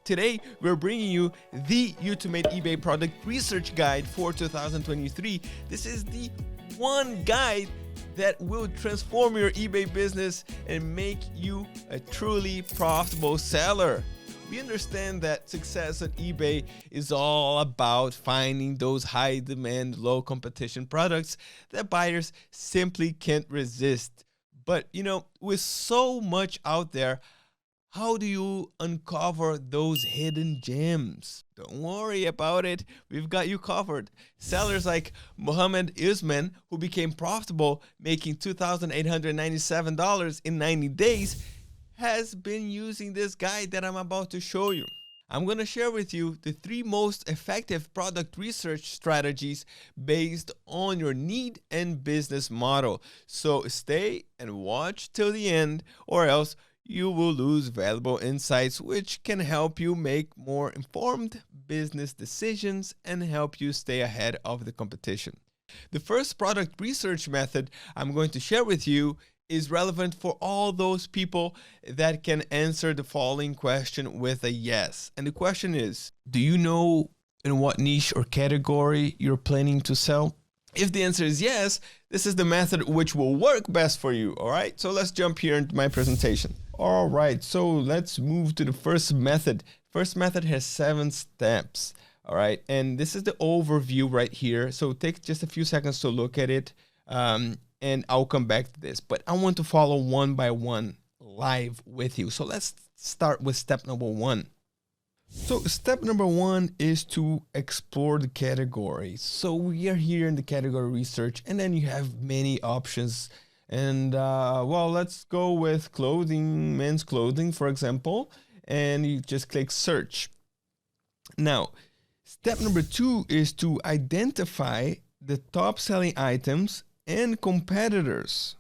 Today, we're bringing you the ultimate eBay product research guide for 2023. This is the one guide that will transform your eBay business and make you a truly profitable seller. We understand that success on eBay is all about finding those high demand, low competition products that buyers simply can't resist. But with so much out there, how do you uncover those hidden gems? Don't worry about it. We've got you covered. Sellers like Mohammed Usman, who became profitable making $2,897 in 90 days, has been using this guide that I'm about to show you. I'm going to share with you the 3 most effective product research strategies based on your need and business model. So stay and watch till the end, or else you will lose valuable insights which can help you make more informed business decisions and help you stay ahead of the competition. The first product research method I'm going to share with you is relevant for all those people that can answer the following question with a yes. And the question is, do you know in what niche or category you're planning to sell? If the answer is yes, this is the method which will work best for you. All right, so let's jump here into my presentation. All right, so let's move to the first method. First method has 7 steps. All right, and this is the overview right here. So take just a few seconds to look at it, and I'll come back to this. But I want to follow one by one live with you. So let's start with step number 1. So step number 1 is to explore the category. So we are here in the category research, and then you have many options. And well, let's go with clothing, men's clothing, for example, and you just click search. Now, step number 2 is to identify the top selling items and competitors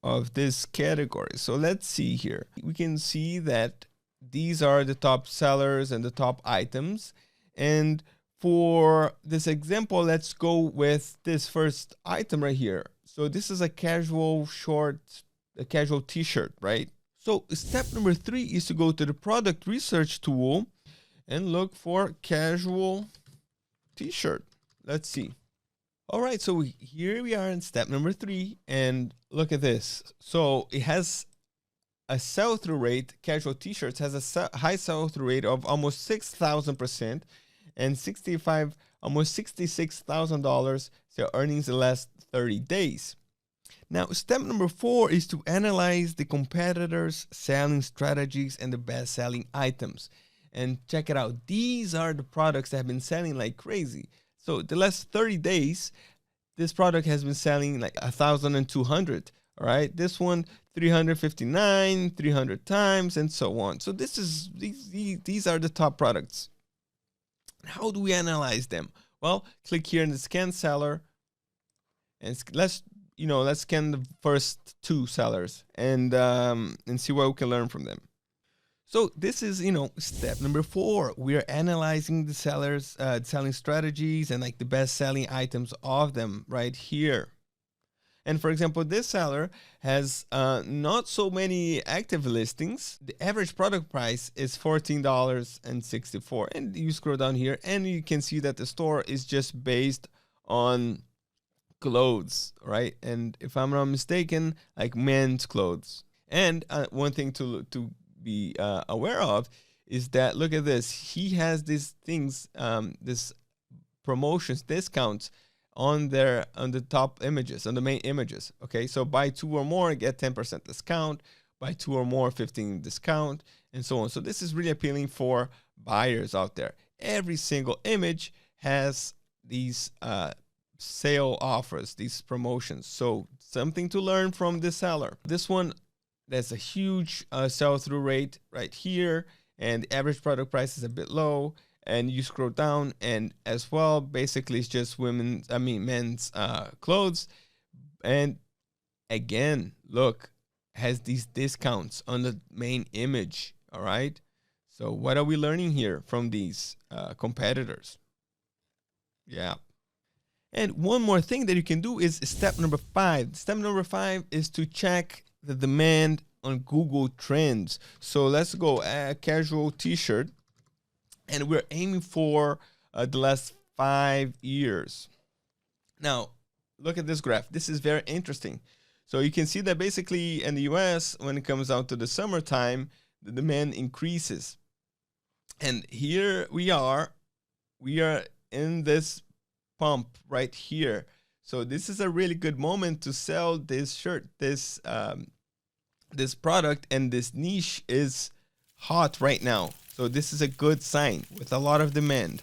of this category. So let's see here. We can see that these are the top sellers and the top items. And for this example, let's go with this first item right here. So this is a casual casual t-shirt, right? So step number 3 is to go to the product research tool and look for casual t-shirt. Let's see. All right, so here we are in step number 3, and look at this. So it has a sell-through rate. Casual t-shirts has a high sell-through rate of almost 6,000% and almost $66,000 sale earnings in the last 30 days. Now, step number 4 is to analyze the competitors' selling strategies and the best-selling items. And check it out. These are the products that have been selling like crazy. So the last 30 days, this product has been selling like 1,200. All right, this one 359, 300 times, and so on. So these are the top products. How do we analyze them? Well, click here in the scan seller, and let's scan the first 2 sellers and see what we can learn from them. So this is step number 4. We are analyzing the sellers' selling strategies and like the best selling items of them right here. And for example, this seller has not so many active listings. The average product price is $14.64. And you scroll down here and you can see that the store is just based on clothes, right? And if I'm not mistaken, like men's clothes. And one thing to be aware of is that, look at this. He has these things, this promotions, discounts on the top images, on the main images. Okay, so buy 2 or more, get 10% discount. Buy 2 or more, 15% discount, and so on. So this is really appealing for buyers out there. Every single image has these sale offers, these promotions. So something to learn from the seller. This one, there's a huge sell-through rate right here, and the average product price is a bit low. And you scroll down, and as well, basically it's just men's clothes. And again, look, has these discounts on the main image. All right. So what are we learning here from these competitors? Yeah. And one more thing that you can do is step number 5. Step number 5 is to check the demand on Google Trends. So let's go casual t-shirt. and we're aiming for the last 5 years. Now, look at this graph. This is very interesting. So you can see that basically in the US, when it comes out to the summertime, the demand increases. And here we are in this pump right here. So this is a really good moment to sell this shirt, this product, and this niche is hot right now. So this is a good sign with a lot of demand.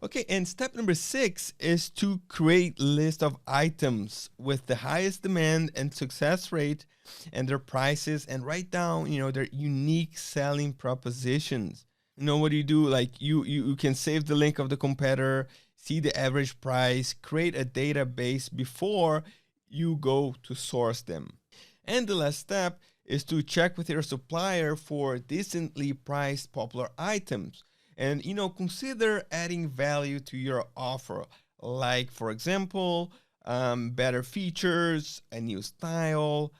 Okay, and step number 6 is to create list of items with the highest demand and success rate and their prices, and write down, their unique selling propositions. What do you do? Like you can save the link of the competitor, see the average price, create a database before you go to source them. And the last step is to check with your supplier for decently priced popular items. And, consider adding value to your offer. Like, for example, better features, a new style,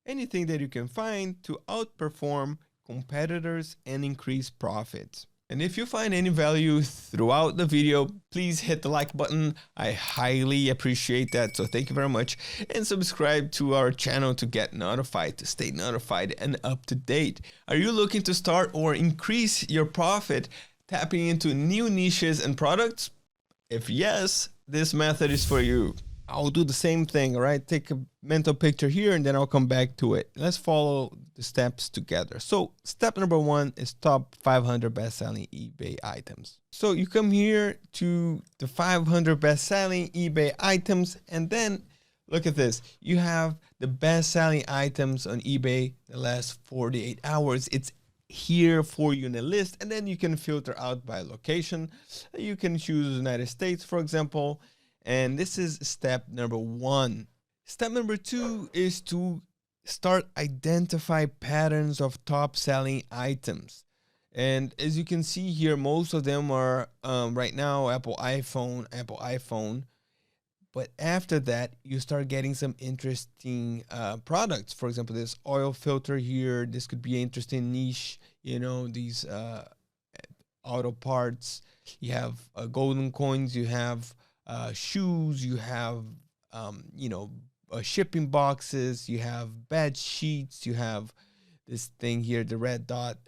anything that you can find to outperform competitors and increase profits. And if you find any value throughout the video, please hit the like button. I highly appreciate that. So thank you very much. And subscribe to our channel to get notified, to stay notified and up to date. Are you looking to start or increase your profit, tapping into new niches and products? If yes, this method is for you. I'll do the same thing, all right? Take a mental picture here and then I'll come back to it. Let's follow the steps together. So step number 1 is top 500 best-selling eBay items. So you come here to the 500 best-selling eBay items, and then look at this. You have the best-selling items on eBay the last 48 hours. It's here for you in a list, and then you can filter out by location. You can choose United States, for example. And this is step number 1. Step number 2 is to start identify patterns of top selling items. And as you can see here, most of them are right now Apple iPhone. But after that, you start getting some interesting products. For example, this oil filter here. This could be an interesting niche. These auto parts. You have golden coins. You have shoes, you have, shipping boxes, you have bed sheets, you have this thing here, the red dot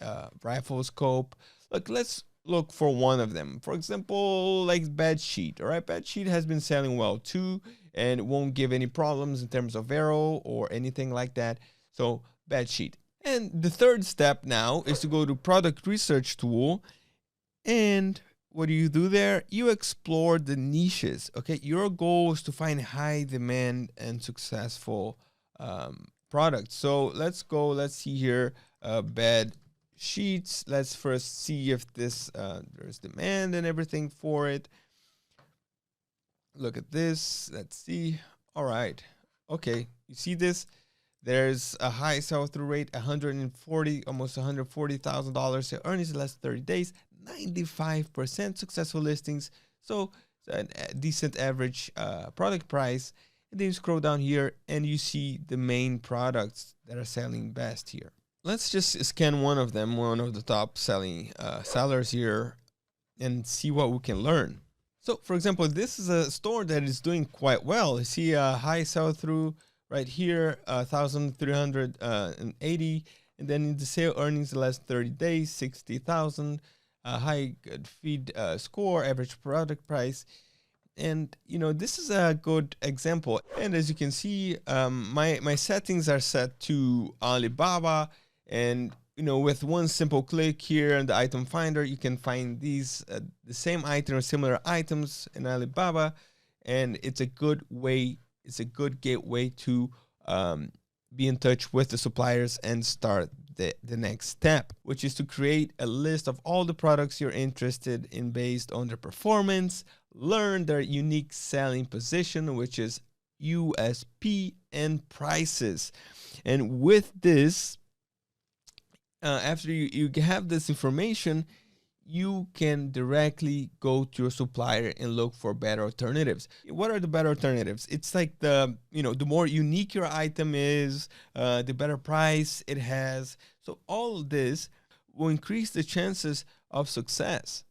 rifle scope. Look, let's look for one of them. For example, like bed sheet, all right? Bed sheet has been selling well too, and it won't give any problems in terms of arrow or anything like that. So bed sheet. And the third step now is to go to product research tool, and what do you do there? You explore the niches, okay? Your goal is to find high demand and successful products. So let's see here, bed sheets. Let's first see if this, there's demand and everything for it. Look at this, let's see. All right, okay, you see this? There's a high sell-through rate, almost $140,000 earnings in the last 30 days. 95% successful listings, so a decent average product price. And then you scroll down here and you see the main products that are selling best here. Let's just scan one of them, one of the top selling sellers here, and see what we can learn. So for example, this is a store that is doing quite well. You see a high sell-through right here, 1,380, and then in the sale earnings the last 30 days, 60,000. High good feed score, average product price. And this is a good example. And as you can see, my settings are set to Alibaba, and with one simple click here in the item finder, you can find these the same item or similar items in Alibaba. And it's a good gateway to be in touch with the suppliers and start the next step, which is to create a list of all the products you're interested in based on their performance, learn their unique selling position, which is USP, and prices. And with this, after you have this information, you can directly go to your supplier and look for better alternatives. What are the better alternatives? It's like the more unique your item is, the better price it has. So all of this will increase the chances of success.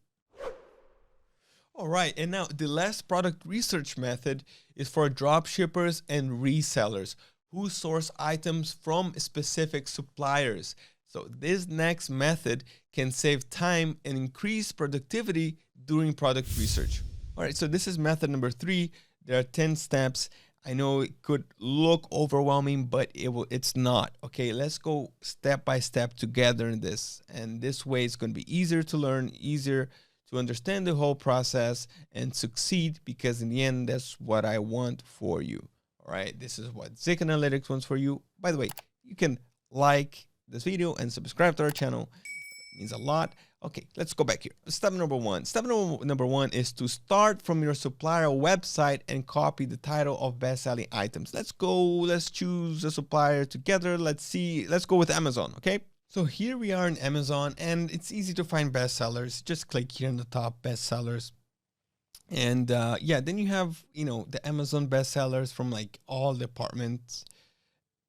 All right, and now the last product research method is for drop shippers and resellers who source items from specific suppliers. So this next method can save time and increase productivity during product research. All right, so this is method number 3. There are 10 steps. I know it could look overwhelming, but it's not. Okay, let's go step by step together in this. And this way it's going to be easier to learn, easier to understand the whole process and succeed, because in the end, that's what I want for you. All right, this is what Zik Analytics wants for you. By the way, you can like this video and subscribe to our channel. It means a lot. Okay, let's go back here. Step number 1. Step number one is to start from your supplier website and copy the title of best-selling items. Let's go. Let's choose a supplier together. Let's see. Let's go with Amazon, okay? So here we are in Amazon, and it's easy to find bestsellers. Just click here in the top, bestsellers. And yeah, then you have, the Amazon bestsellers from like all departments.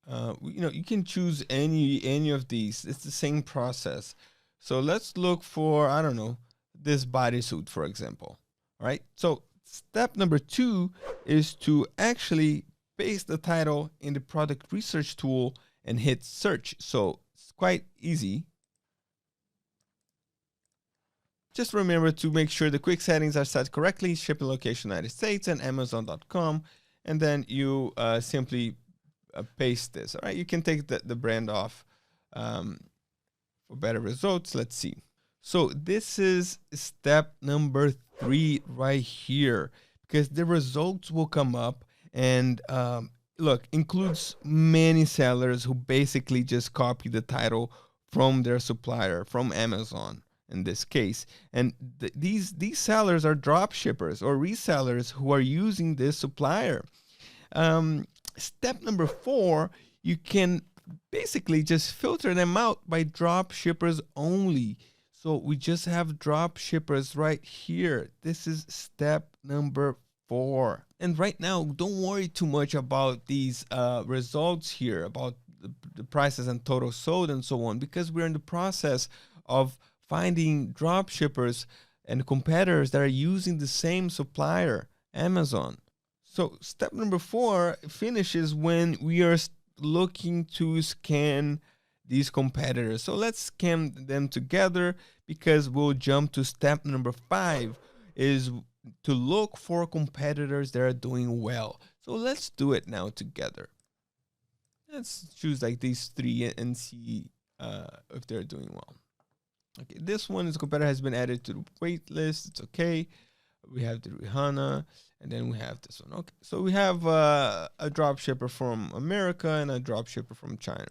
You can choose any of these. It's the same process. So let's look for, I don't know, this bodysuit, for example. All right. So step number 2 is to actually paste the title in the product research tool and hit search. So it's quite easy. Just remember to make sure the quick settings are set correctly, shipping location United States and Amazon.com. And then you simply paste this. All right. You can take the brand off for better results. Let's see. So this is step number 3 right here, because the results will come up and look, includes many sellers who basically just copy the title from their supplier, from Amazon in this case. And these sellers are drop shippers or resellers who are using this supplier. Step number 4, you can basically just filter them out by drop shippers only. So we just have drop shippers right here. This is step number 4. And right now, don't worry too much about these results here, about the prices and total sold and so on, because we're in the process of finding drop shippers and competitors that are using the same supplier, Amazon. So step number 4 finishes when we are looking to scan these competitors. So let's scan them together, because we'll jump to step number 5, is to look for competitors that are doing well. So let's do it now together. Let's choose like these 3 and see if they're doing well. Okay, this one is competitor has been added to the wait list. It's okay. We have the Rihanna, and then we have this one. Okay, so we have a drop shipper from America and a drop shipper from China.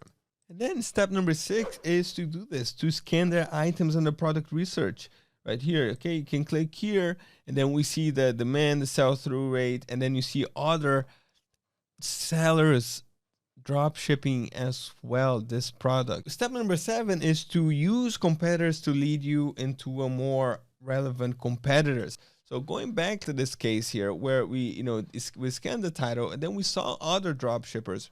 And then step number 6 is to do this, to scan their items under product research right here. Okay, you can click here, and then we see the demand, the sell-through rate, and then you see other sellers drop shipping as well this product. Step number 7 is to use competitors to lead you into a more relevant competitors. So going back to this case here, where we scanned the title and then we saw other drop shippers.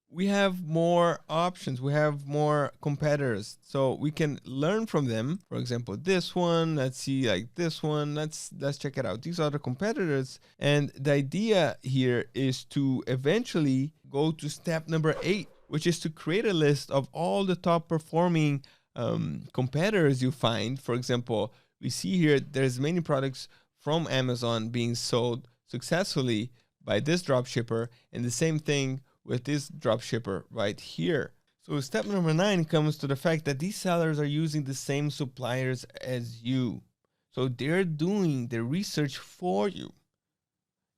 We have more options. We have more competitors, so we can learn from them. For example, this one. Let's see, like this one. Let's check it out. These are the competitors, and the idea here is to eventually go to step number 8, which is to create a list of all the top performing competitors you find. For example, we see here there's many products from Amazon being sold successfully by this drop shipper, and the same thing with this drop shipper right here. So step number 9 comes to the fact that these sellers are using the same suppliers as you. So they're doing the research for you.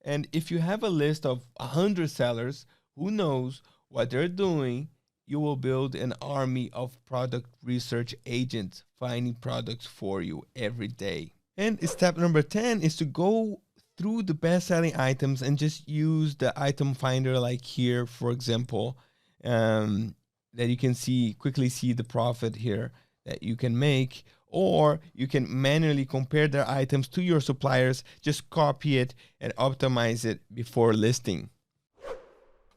And if you have a list of 100 sellers, who knows what they're doing, you will build an army of product research agents finding products for you every day. And step number 10 is to go through the best-selling items and just use the item finder, like here, for example, that you can quickly see the profit here that you can make, or you can manually compare their items to your suppliers, just copy it and optimize it before listing.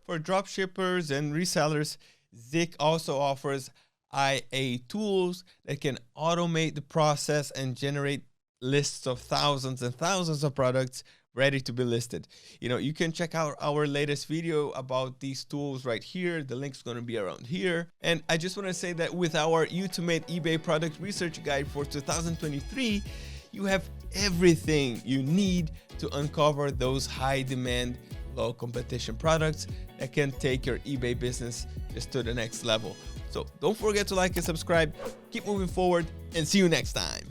For dropshippers and resellers, Zik also offers IA tools that can automate the process and generate lists of thousands and thousands of products ready to be listed. You can check out our latest video about these tools right here. The link's going to be around here. And I just want to say that with our Utomate eBay product research guide for 2023, you have everything you need to uncover those high demand, low competition products that can take your eBay business just to the next level. So don't forget to like and subscribe. Keep moving forward, and see you next time.